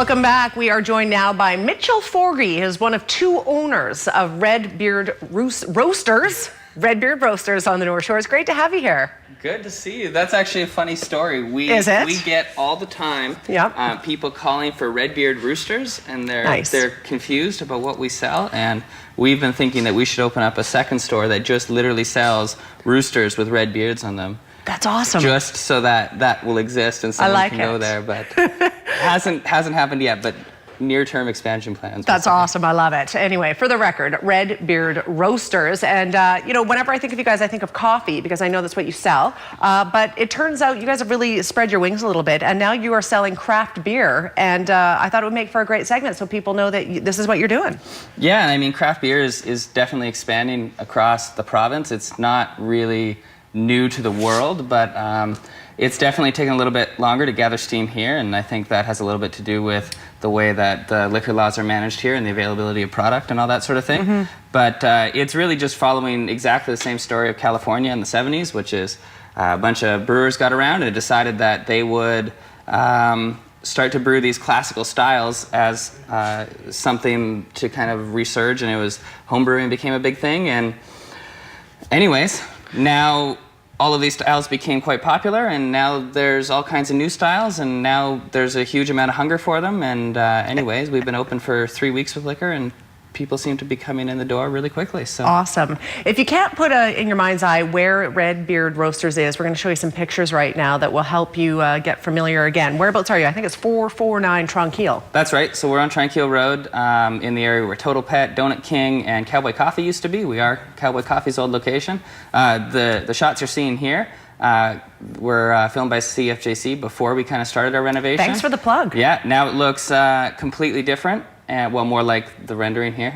Welcome back. We are joined now by Mitchell Forgey, who is one of two owners of Redbeard Roasters. Redbeard Roasters on the North Shore. It's great to have you here. Good to see you. That's actually a funny story. Is it? We get all the time people calling for Redbeard Roosters, and they're confused about what we sell. And we've been thinking that we should open up a second store that just literally sells roosters with red beards on them. That's awesome. Just so that will exist and someone can go there, but hasn't happened yet. But near-term expansion plans. That's awesome. I love it. Anyway, for the record, Redbeard Roasters. And, you know, whenever I think of you guys, I think of coffee because I know that's what you sell. But it turns out you guys have really spread your wings a little bit. And now you are selling craft beer. And I thought it would make for a great segment so people know that this is what you're doing. Yeah, I mean, craft beer is definitely expanding across the province. It's not really new to the world, but it's definitely taken a little bit longer to gather steam here, and I think that has a little bit to do with the way that the liquor laws are managed here and the availability of product and all that sort of thing. But it's really just following exactly the same story of California in the 70s, which is a bunch of brewers got around and decided that they would start to brew these classical styles as something to kind of resurge, and it was homebrewing became a big thing. And anyways, now all of these styles became quite popular, and now there's all kinds of new styles, and now there's a huge amount of hunger for them. And anyways, we've been open for 3 weeks with liquor, and people seem to be coming in the door really quickly. So awesome. If you can't put in your mind's eye where Redbeard Roasters is, we're going to show you some pictures right now that will help you get familiar again. Whereabouts are you? I think it's 449 Tranquille. That's right. So we're on Tranquille Road in the area where Total Pet, Donut King, and Cowboy Coffee used to be. We are Cowboy Coffee's old location. The shots you're seeing here were filmed by CFJC before we kind of started our renovation. Thanks for the plug. Yeah, now it looks completely different. And, well, more like the rendering here.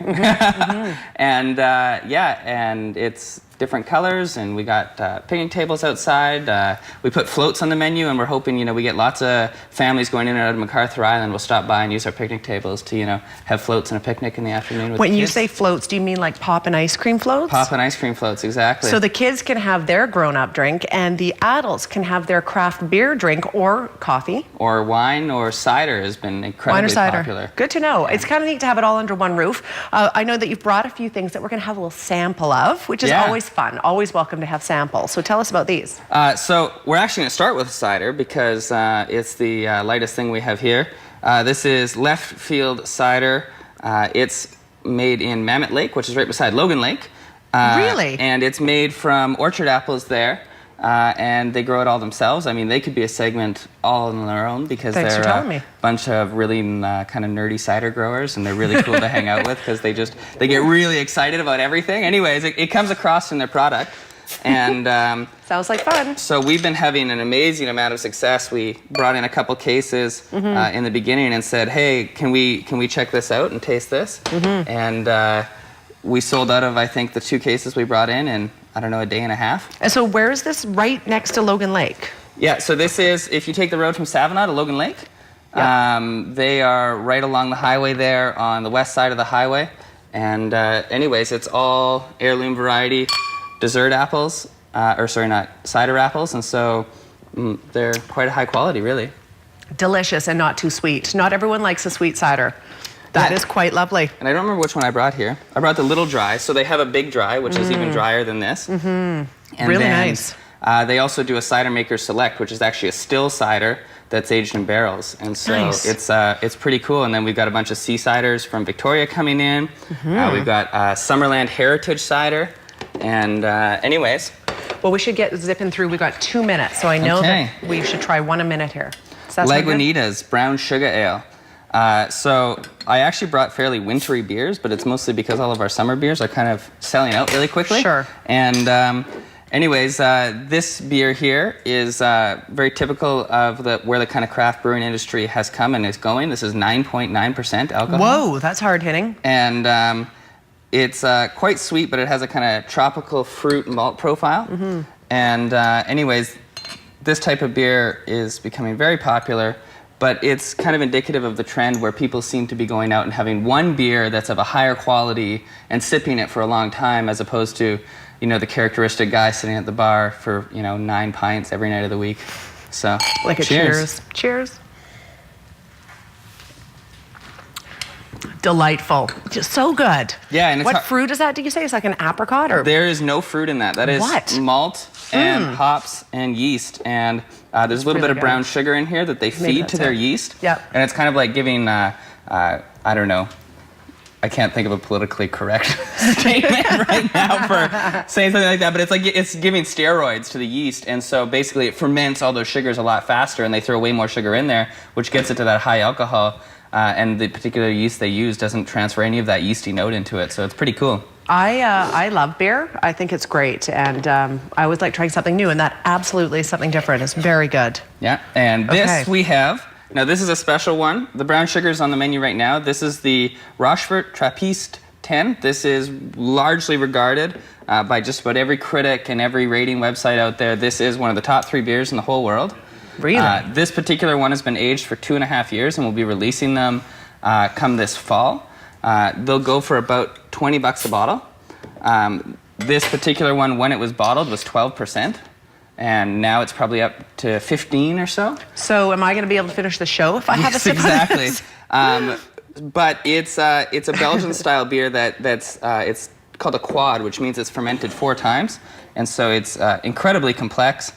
And yeah, and it's different colors, and we got picnic tables outside. We put floats on the menu, and we're hoping, you know, we get lots of families going in and out of MacArthur Island will stop by and use our picnic tables to, you know, have floats and a picnic in the afternoon with When the you kids. say floats, do you mean like pop and ice cream floats? Pop and ice cream floats, exactly. So the kids can have their grown-up drink, and the adults can have their craft beer drink or coffee. Or wine or cider has been incredibly popular. Good to know. Yeah. It's kind of neat to have it all under one roof. I know that you've brought a few things that we're going to have a little sample of, which is always fun. Always welcome to have samples. So tell us about these. So we're actually going to start with cider because it's the lightest thing we have here. This is Left Field Cider. It's made in Mammoth Lake, which is right beside Logan Lake. Really? And it's made from orchard apples there. And they grow it all themselves. I mean, they could be a segment all on their own because they're a bunch of really kind of nerdy cider growers, and they're really cool to hang out with because they get really excited about everything. Anyways, it comes across in their product. And sounds like fun. So we've been having an amazing amount of success. We brought in a couple cases in the beginning and said, hey, can we check this out and taste this? And we sold out of, I think, the 2 cases we brought in I don't know, a day and a half. And so where is this? Right next to Logan Lake? Yeah, so this is, if you take the road from Savannah to Logan Lake, they are right along the highway there on the west side of the highway. And anyways, it's all heirloom variety dessert apples, or sorry, not cider apples. And so they're quite a high quality, really. Delicious and not too sweet. Not everyone likes a sweet cider. That is quite lovely. And I don't remember which one I brought here. I brought the little dry. So they have a big dry, which is even drier than this. And really nice. They also do a cider maker select, which is actually a still cider that's aged in barrels. And so it's pretty cool. And then we've got a bunch of sea ciders from Victoria coming in. We've got Summerland Heritage cider. And anyways. Well, we should get zipping through. We've got 2 minutes. So I know that we should try one a minute here. Lagunitas Brown Sugar Ale. So I actually brought fairly wintry beers, but it's mostly because all of our summer beers are kind of selling out really quickly. Sure. And anyways, this beer here is very typical of where the kind of craft brewing industry has come and is going. This is 9.9% alcohol. Whoa, that's hard hitting. And it's quite sweet, but it has a kind of tropical fruit malt profile. And anyways, this type of beer is becoming very popular. But it's kind of indicative of the trend where people seem to be going out and having one beer that's of a higher quality and sipping it for a long time, as opposed to, you know, the characteristic guy sitting at the bar for, you know, 9 pints every night of the week. So, like a cheers. Cheers. delightful. Just so good. Yeah, and it's what fruit is that? Did you say it's like an apricot or? There is no fruit in that. That is What? malt and hops and yeast, and there's a little bit of brown sugar in here that they feed to their yeast. Yep. And it's kind of like giving I don't know. I can't think of a politically correct statement right now for saying something like that, but it's giving steroids to the yeast, and so basically it ferments all those sugars a lot faster, and they throw way more sugar in there, which gets it to that high alcohol, and the particular yeast they use doesn't transfer any of that yeasty note into it, so it's pretty cool. I love beer. I think it's great, and I always like trying something new, and that absolutely is something different. It's very good. Yeah, and this we have. Now, this is a special one. The brown sugar is on the menu right now. This is the Rochefort Trappiste 10. This is largely regarded by just about every critic and every rating website out there. This is one of the top 3 beers in the whole world. Really? This particular one has been aged for 2.5 years, and we'll be releasing them come this fall. They'll go for about $20 a bottle. This particular one, when it was bottled, was 12%. And now it's probably up to 15 or so. So am I going to be able to finish the show if I have a sip? Exactly. But it's a Belgian-style beer that's it's called a quad, which means it's fermented 4 times, and so it's incredibly complex,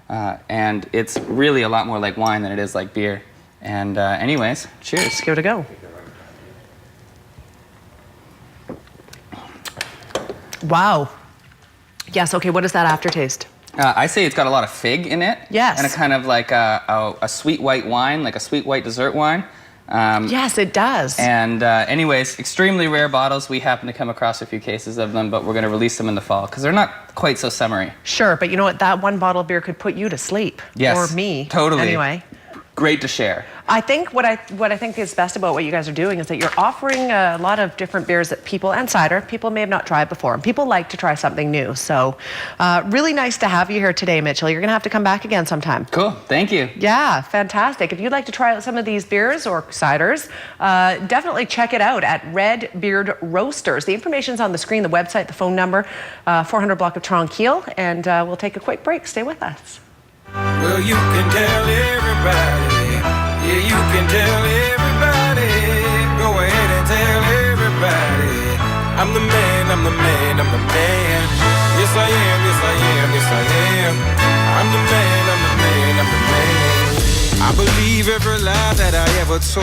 and it's really a lot more like wine than it is like beer. And anyways, cheers. Let's give it a go. Wow. Yes. Okay. What is that aftertaste? I say it's got a lot of fig in it. Yes. And a kind of like a sweet white wine, like a sweet white dessert wine. Yes, it does. And anyways, extremely rare bottles. We happen to come across a few cases of them, but we're going to release them in the fall because they're not quite so summery. Sure, but you know what? That one bottle of beer could put you to sleep. Yes. Or me. Totally. Anyway. Great to share. I think what I think is best about what you guys are doing is that you're offering a lot of different beers that people, and cider, people may have not tried before. And people like to try something new. So really nice to have you here today, Mitchell. You're going to have to come back again sometime. Cool. Thank you. Yeah, fantastic. If you'd like to try out some of these beers or ciders, definitely check it out at Redbeard Roasters. The information's on the screen, the website, the phone number, 400 block of Tranquille. And we'll take a quick break. Stay with us. Well, you can tell everybody, yeah, you can tell everybody, go ahead and tell everybody, I'm the man, I'm the man, I'm the man, yes I am, yes I am, yes I am, I'm the man, I'm the man, I'm the man, I believe every lie that I ever told.